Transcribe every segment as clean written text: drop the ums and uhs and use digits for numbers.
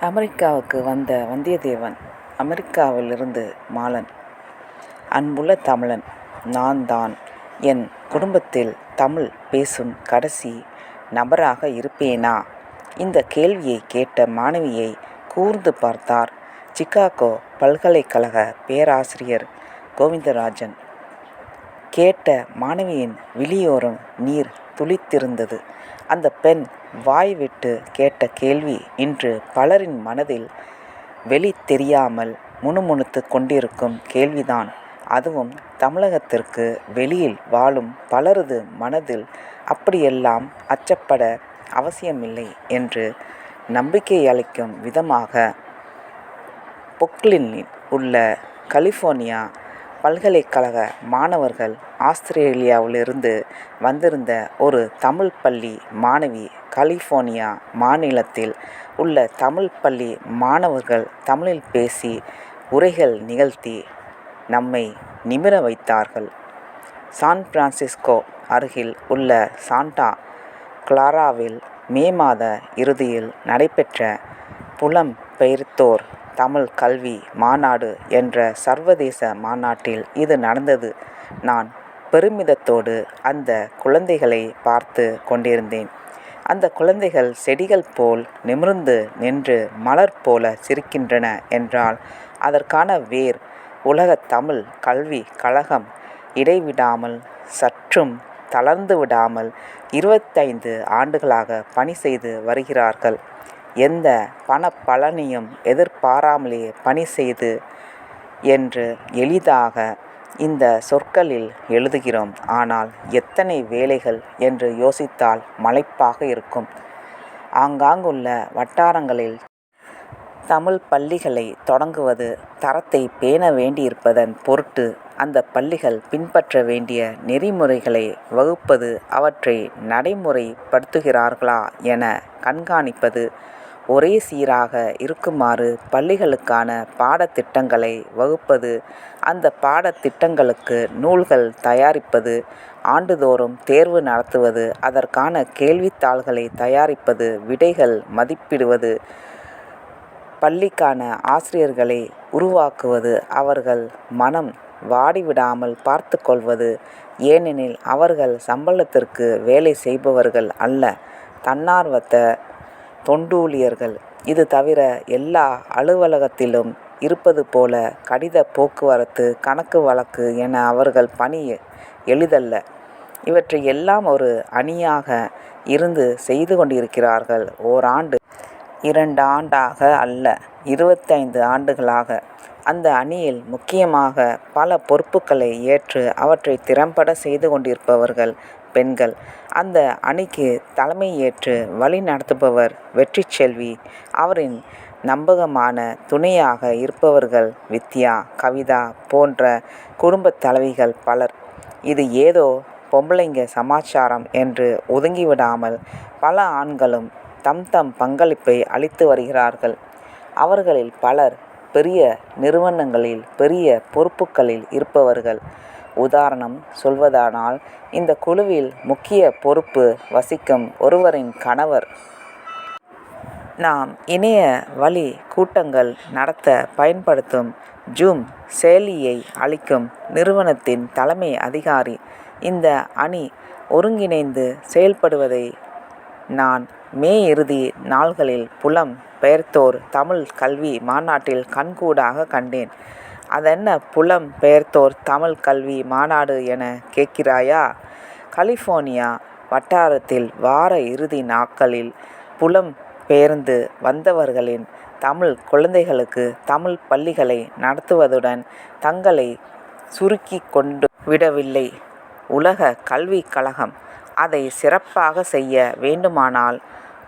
அமெரிக்காவுக்கு வந்த வந்தியத்தேவன். அமெரிக்காவிலிருந்து மாலன். அன்புள்ள தமிழன், நான் தான் என் குடும்பத்தில் தமிழ் பேசும் கடைசி நபராக இருப்பேனா? இந்த கேள்வியை கேட்ட மாணவியை கூர்ந்து பார்த்தார் சிகாகோ பல்கலைக்கழக பேராசிரியர் கோவிந்தராஜன். கேட்ட மாணவியின் விழியோரம் நீர் துளித்திருந்தது. அந்த பெண் வாய் விட்டு கேட்ட கேள்வி இன்று பலரின் மனதில் வெளி தெரியாமல் முணுமுணுத்து கொண்டிருக்கும் கேள்விதான். அதுவும் தமிழகத்திற்கு வெளியில் வாழும் பலரது மனதில் அப்படியெல்லாம் அச்சப்பட அவசியமில்லை என்று நம்பிக்கையளிக்கும் விதமாக பொக்லினில் உள்ள கலிஃபோர்னியா பல்கலைக்கழக மாணவர்கள், ஆஸ்திரேலியாவிலிருந்து வந்திருந்த ஒரு தமிழ் பள்ளி மாணவி, கலிஃபோர்னியா மாநிலத்தில் உள்ள தமிழ் பள்ளி மாணவர்கள் தமிழில் பேசி உரைகள் நிகழ்த்தி நம்மை நிமிர வைத்தார்கள். சான் பிரான்சிஸ்கோ அருகில் உள்ள சாண்டா கிளாராவில் மே மாத இறுதியில் நடைபெற்ற புலம்பெயர்த்தோர் தமிழ் கல்வி மாநாடு என்ற சர்வதேச மாநாட்டில் இது நடந்தது. நான் பெருமிதத்தோடு அந்த குழந்தைகளை பார்த்து கொண்டிருந்தேன். அந்த குழந்தைகள் செடிகள் போல் நிமிர்ந்து நின்று மலர் போல சிரிக்கின்றன என்றால் அதற்கான வேர் உலகத் தமிழ் கல்வி கழகம். இடைவிடாமல், சற்றும் தளர்ந்து விடாமல் 25 ஆண்டுகளாக பணி செய்து வருகிறார்கள். எந்த பலனையும் எதிர்பாராமலே பணி செய்து என்று எளிதாக இந்த சொற்களில் எழுதுகிறோம். ஆனால் எத்தனை வேலைகள் என்று யோசித்தால் மலைப்பாக இருக்கும். ஆங்காங்குள்ள வட்டாரங்களில் தமிழ் பள்ளிகளை தொடங்குவது தரத்தை பேண வேண்டியிருப்பதன் பொருட்டு அந்த பள்ளிகள் பின்பற்ற வேண்டிய நெறிமுறைகளை வகுப்பது, அவற்றை நடைமுறைப்படுத்துகிறார்களா என கண்காணிப்பது, ஒரே சீராக இருக்குமாறு பள்ளிகளுக்கான பாடத்திட்டங்களை வகுப்பது, அந்த பாடத்திட்டங்களுக்கு நூல்கள் தயாரிப்பது, ஆண்டுதோறும் தேர்வு நடத்துவது, அதற்கான கேள்வித்தாள்களை தயாரிப்பது, விடைகள் மதிப்பிடுவது, பள்ளிக்கான ஆசிரியர்களை உருவாக்குவது, அவர்கள் மனம் வாடிவிடாமல் பார்த்து கொள்வது. ஏனெனில் அவர்கள் சம்பளத்திற்கு வேலை செய்பவர்கள் அல்ல, தன்னார்வத்த தொண்டூழியர்கள். இது தவிர எல்லா அலுவலகத்திலும் இருப்பது போல கடித போக்குவரத்து, கணக்கு வழக்கு என அவர்கள் பணி எளிதல்ல. இவற்றை எல்லாம் ஒரு அணியாக இருந்து செய்து கொண்டிருக்கிறார்கள். ஓராண்டு 2 ஆண்டாக அல்ல, 25 ஆண்டுகளாக. அந்த அணியில் முக்கியமாக பல பொறுப்புகளை ஏற்று அவற்றை திறம்பட செய்து கொண்டிருப்பவர்கள் பெண்கள். அந்த அணிக்கு தலைமையேற்று வழி நடத்துபவர் வெற்றிச்செல்வி. அவரின் நம்பகமான துணையாக இருப்பவர்கள் வித்யா, கவிதா போன்ற குடும்பத் தலைவிகள் பலர். இது ஏதோ பொம்பளைங்க சமாச்சாரம் என்று ஒதுங்கிவிடாமல் பல ஆண்களும் தம் பங்களிப்பை அளித்து வருகிறார்கள். அவர்களில் பலர் பெரிய நிறுவனங்களில் பெரிய பொறுப்புகளில் இருப்பவர்கள். உதாரணம் சொல்வதானால், இந்த குழுவில் முக்கிய பொறுப்பு வசிக்கும் ஒருவரின் கணவர் நாம் இணைய வழி கூட்டங்கள் நடத்த பயன்படுத்தும் ஜூம் செயலியை அளிக்கும் நிறுவனத்தின் தலைமை அதிகாரி. இந்த அணி ஒருங்கிணைந்து செயல்படுவதை நான் மே இறுதி நாள்களில் புலம் பெயர்த்தோர் தமிழ் கல்வி மாநாட்டில் கண்கூடாக கண்டேன். அதென்ன புலம் பெயர்த்தோர் தமிழ் கல்வி மாநாடு என கேட்கிறாயா? கலிஃபோர்னியா வட்டாரத்தில் வார இறுதி நாட்களில் புலம் பெயர்ந்து வந்தவர்களின் தமிழ் குழந்தைகளுக்கு தமிழ் பள்ளிகளை நடத்துவதுடன் தங்களை சுருக்கி கொண்டு விடவில்லை. உலக கல்வி கழகம் அதை சிறப்பாக செய்ய வேண்டுமானால்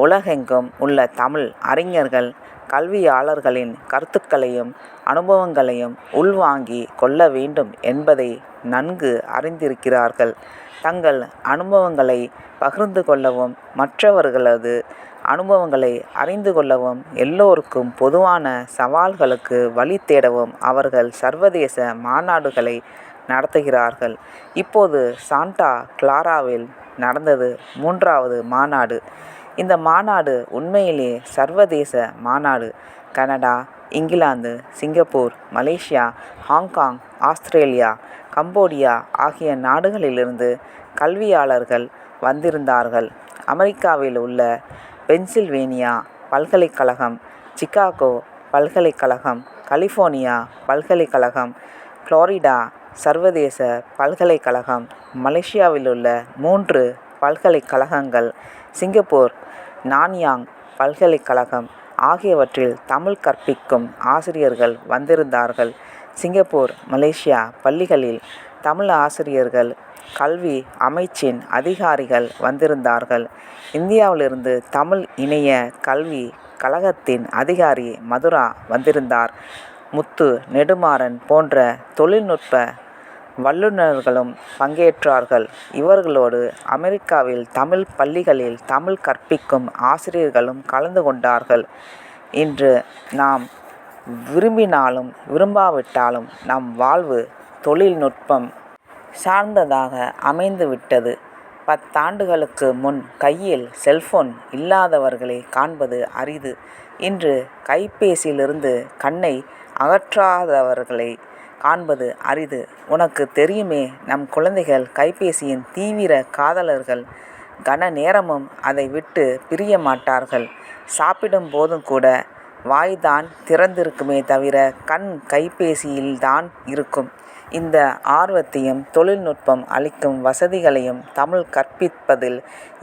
உலகெங்கும் உள்ள தமிழ் அறிஞர்கள், கல்வியாளர்களின் கருத்துக்களையும் அனுபவங்களையும் உள்வாங்கி கொள்ள வேண்டும் என்பதை நன்கு அறிந்திருக்கிறார்கள். தங்கள் அனுபவங்களை பகிர்ந்து கொள்ளவும், மற்றவர்களது அனுபவங்களை அறிந்து கொள்ளவும், எல்லோருக்கும் பொதுவான சவால்களுக்கு வழி தேடவும் அவர்கள் சர்வதேச மாநாடுகளை நடத்துகிறார்கள். இப்போது சாண்டா கிளாராவில் நடந்தது 3வது மாநாடு. இந்த மாநாடு உண்மையிலே சர்வதேச மாநாடு. Canada, England, Singapore, Malaysia, Hong Kong, Australia, Cambodia ஆகிய நாடுகளிலிருந்து கல்வியாளர்கள் வந்திருந்தார்கள். அமெரிக்காவில் உள்ள பென்சில்வேனியா பல்கலைக்கழகம், சிகாகோ பல்கலைக்கழகம், கலிபோர்னியா பல்கலைக்கழகம், புளோரிடா சர்வதேச பல்கலைக்கழகம், மலேசியாவிலுள்ள 3 பல்கலைக்கழகங்கள், சிங்கப்பூர் நான்யாங் பல்கலைக்கழகம் ஆகியவற்றில் தமிழ் கற்பிக்கும் ஆசிரியர்கள் வந்திருந்தார்கள். சிங்கப்பூர், மலேசியா பள்ளிகளில் தமிழ் ஆசிரியர்கள், கல்வி அமைச்சின் அதிகாரிகள் வந்திருந்தார்கள். இந்தியாவிலிருந்து தமிழ் இணைய கல்வி கழகத்தின் அதிகாரி மதுரா வந்திருந்தார். முத்து நெடுமாறன் போன்ற தொழில்நுட்ப வல்லுநர்களும் பங்கேற்றார்கள். இவர்களோடு அமெரிக்காவில் தமிழ் பள்ளிகளில் தமிழ் கற்பிக்கும் ஆசிரியர்களும் கலந்து கொண்டார்கள். இன்று நாம் விரும்பினாலும் விரும்பாவிட்டாலும் நம் வாழ்வு தொழில்நுட்பம் சார்ந்ததாக அமைந்துவிட்டது. 10 ஆண்டுகளுக்கு முன் கையில் செல்போன் இல்லாதவர்களை காண்பது அரிது. இன்று கைபேசியிலிருந்து கண்ணை அகற்றாதவர்களை காண்பது அரிது. உனக்கு தெரியுமே, நம் குழந்தைகள் கைபேசியின் தீவிர காதலர்கள். கன நேரமும் அதை விட்டு பிரிய மாட்டார்கள். சாப்பிடும் போதும் கூட வாய்தான் திறந்திருக்குமே தவிர கண் கைபேசியில்தான் இருக்கும். இந்த ஆர்வத்தையும் தொழில்நுட்பம் அளிக்கும் வசதிகளையும் தமிழ் கற்பிப்பதில்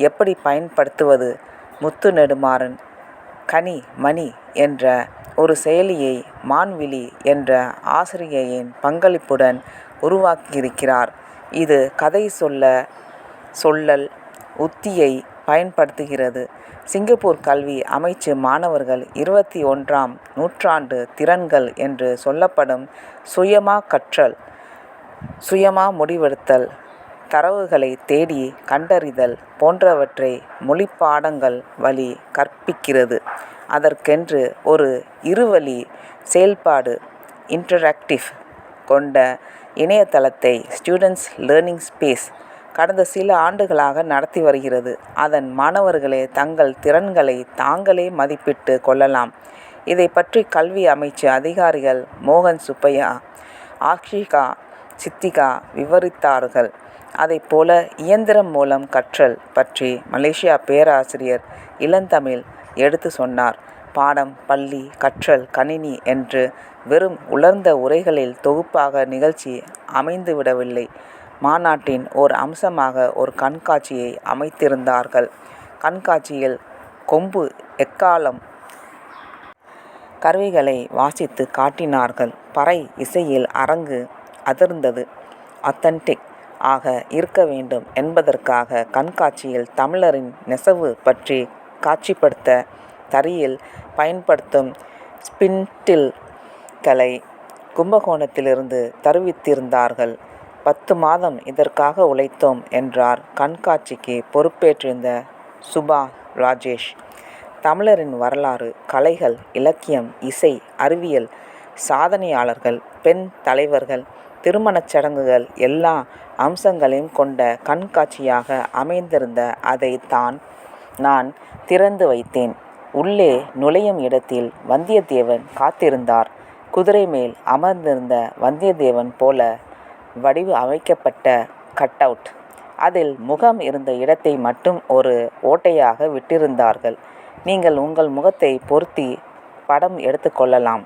எப்படி பயன்படுத்துவது? முத்து நெடுமாறன் கனி மணி என்ற ஒரு செயலியை மான்விழி என்ற ஆசிரியையின் பங்களிப்புடன் உருவாக்கியிருக்கிறார். இது கதை சொல்லல் உத்தியை பயன்படுத்துகிறது. சிங்கப்பூர் கல்வி அமைச்சு மாணவர்கள் 21ஆம் நூற்றாண்டு திறன்கள் என்று சொல்லப்படும் சுயமா கற்றல், சுயமா முடிவெடுத்தல், தரவுகளை தேடி கண்டறிதல் போன்றவற்றை மொழிப்பாடங்கள் வழி கற்பிக்கிறது. அதற்கென்று ஒரு இருவழி செயல்பாடு இன்டராக்டிவ் கொண்ட இணையதளத்தை ஸ்டூடெண்ட்ஸ் லேர்னிங் ஸ்பேஸ் கடந்த சில ஆண்டுகளாக நடத்தி வருகிறது. அதன் மாணவர்களே தங்கள் திறன்களை தாங்களே மதிப்பிட்டு கொள்ளலாம். இதை பற்றி கல்வி அமைச்சு அதிகாரிகள் மோகன் சுப்பையா, ஆக்ஷிகா சித்திகா விவரித்தார்கள். அதைப்போல இயந்திரம் மூலம் கற்றல் பற்றி மலேசியா பேராசிரியர் இளந்தமிழ் எடுத்து சொன்னார். பாடம், பள்ளி, கற்றல், கணினி என்று வெறும் உலர்ந்த உரைகளில் தொகுப்பாக நிகழ்ச்சி அமைந்துவிடவில்லை. மாநாட்டின் ஓர் அம்சமாக ஒரு கண்காட்சியை அமைத்திருந்தார்கள். கண்காட்சியில் கொம்பு, எக்காளம் கருவிகளை வாசித்து காட்டினார்கள். பறை இசையில் அரங்கு அதிர்ந்தது. அத்தன்டிக் ஆக இருக்க வேண்டும் என்பதற்காக கண்காட்சியில் தமிழரின் நெசவு பற்றி காட்சிப்படுத்த தறியில் பயன்படுத்தும் ஸ்பிண்டில்களை கும்பகோணத்திலிருந்து தருவித்திருந்தார்கள். 10 மாதம் இதற்காக உழைத்தோம் என்றார் கண்காட்சிக்கு பொறுப்பேற்றிருந்த சுபா ராஜேஷ். தமிழரின் வரலாறு, கலைகள், இலக்கியம், இசை, அறிவியல், சாதனையாளர்கள், பெண் தலைவர்கள், திருமணச் சடங்குகள் எல்லா அம்சங்களையும் கொண்ட கண்காட்சியாக அமைந்திருந்த அதைத்தான் நான் திறந்து வைத்தேன். உள்ளே நுழையும் இடத்தில் வந்தியத்தேவன் காத்திருந்தார். குதிரை மேல் அமர்ந்திருந்த வந்தியத்தேவன் போல வடிவு அமைக்கப்பட்ட கட்அவுட். அதில் முகம் இருந்த இடத்தை மட்டும் ஒரு ஓட்டையாக விட்டிருந்தார்கள். நீங்கள் உங்கள் முகத்தை பொருத்தி படம் எடுத்துக்கொள்ளலாம்.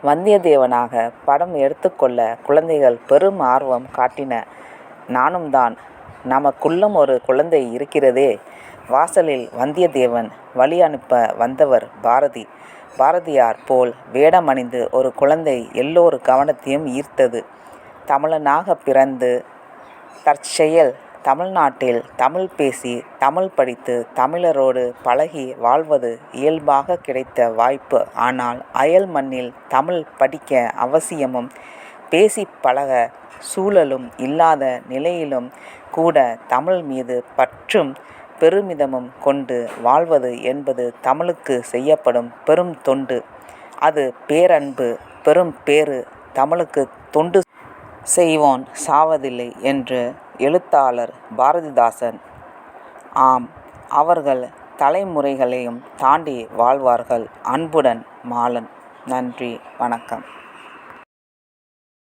வந்தியத்தேவனாக படம் எடுத்துக்கொள்ள குழந்தைகள் பெரும் ஆர்வம் காட்டின. நானும் தான். நமக்குள்ளும் ஒரு குழந்தை இருக்கிறதே. வாசலில் வந்தியத்தேவன் வழி அனுப்ப வந்தவர் பாரதி. பாரதியார் போல் வேடமணிந்து ஒரு குழந்தை எல்லோரு கவனத்தையும் ஈர்த்தது. தமிழனாக பிறந்து தற்செயல் தமிழ்நாட்டில் தமிழ் பேசி தமிழ் படித்து தமிழரோடு பழகி வாழ்வது இயல்பாக கிடைத்த வாய்ப்பு. ஆனால் அயல் மண்ணில் தமிழ் படிக்க அவசியமும் பேசி பழக சூழலும் இல்லாத நிலையிலும் கூட தமிழ் மீது பற்றும் பெருமிதமும் கொண்டு வாழ்வது என்பது தமிழுக்கு செய்யப்படும் பெரும் தொண்டு. அது பேரன்பு, பெரும் பேறு. தமிழுக்கு தொண்டு செய்வோன் சாவதில்லை என்று எழுத்தாளர் பாரதிதாசன். ஆம், அவர்கள் தலைமுறைகளையும் தாண்டி வாழ்வார்கள். அன்புடன் மாலன். நன்றி, வணக்கம்.